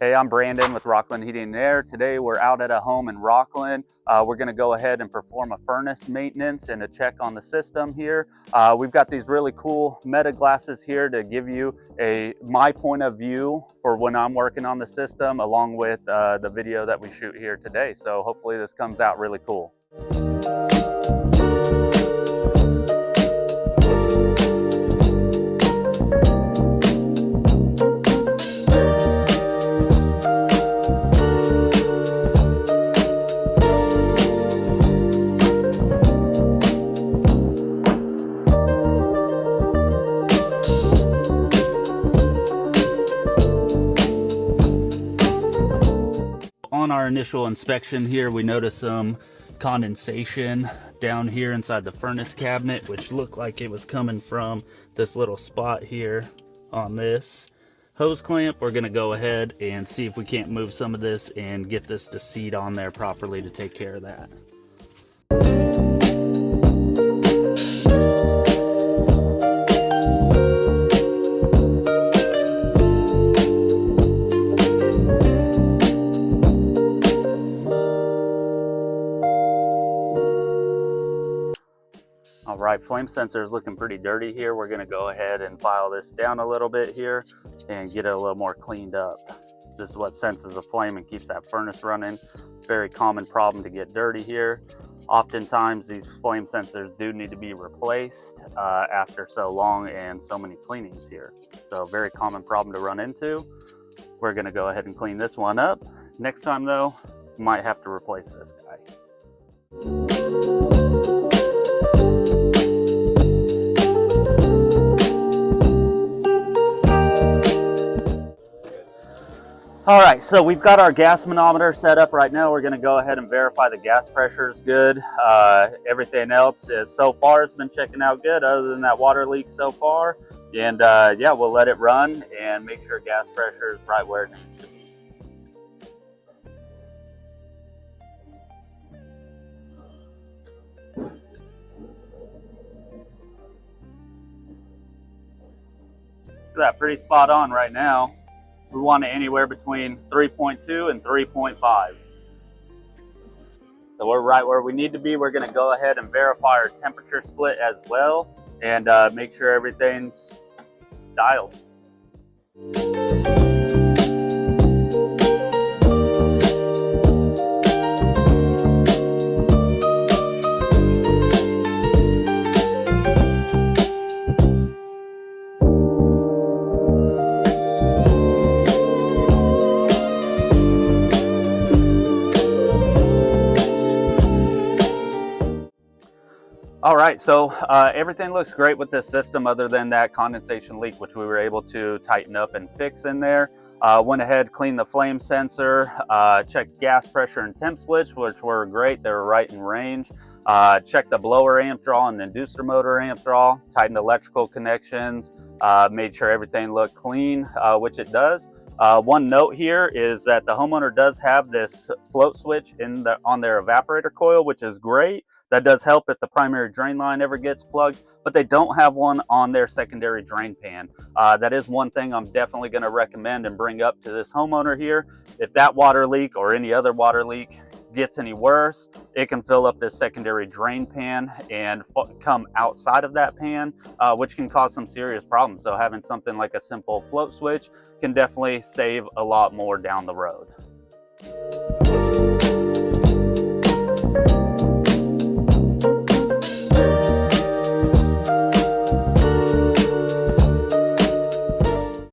Hey, I'm Brandon with Rocklin Heating and Air. Today we're out at a home in Rocklin. We're going to go ahead and perform a furnace maintenance and a check on the system here. We've got these really cool meta glasses here to give you my point of view for when I'm working on the system, along with the video that we shoot here today. So hopefully this comes out really cool. On our initial inspection here, we noticed some condensation down here inside the furnace cabinet, which looked like it was coming from this little spot here on this hose clamp. We're going to go ahead and see if we can't move some of this and get this to seat on there properly to take care of that. All right, flame sensor is looking pretty dirty here. We're gonna go ahead and file this down a little bit here and get it a little more cleaned up. This is what senses the flame and keeps that furnace running. Very common problem to get dirty here. Oftentimes these flame sensors do need to be replaced after so long and so many cleanings here. So very common problem to run into. We're gonna go ahead and clean this one up. Next time though, we might have to replace this guy. All right, so we've got our gas manometer set up right now. We're gonna go ahead and verify the gas pressure is good. Everything else is so far has been checking out good, other than that water leak so far. And yeah, we'll let it run and make sure gas pressure is right where it needs to be. Look at that, pretty spot on right now. We want it anywhere between 3.2 and 3.5. So we're right where we need to be. We're going to go ahead and verify our temperature split as well and make sure everything's dialed. All right, so everything looks great with this system other than that condensation leak, which we were able to tighten up and fix in there. Went ahead, cleaned the flame sensor, checked gas pressure and temp switch, which were great. They were right in range. Checked the blower amp draw and the inducer motor amp draw, tightened electrical connections, made sure everything looked clean, which it does. One note here is that the homeowner does have this float switch on their evaporator coil, which is great. That does help if the primary drain line ever gets plugged, but they don't have one on their secondary drain pan. That is one thing I'm definitely going to recommend and bring up to this homeowner here. If that water leak or any other water leak gets any worse, it can fill up this secondary drain pan and come outside of that pan, which can cause some serious problems. So having something like a simple float switch can definitely save a lot more down the road.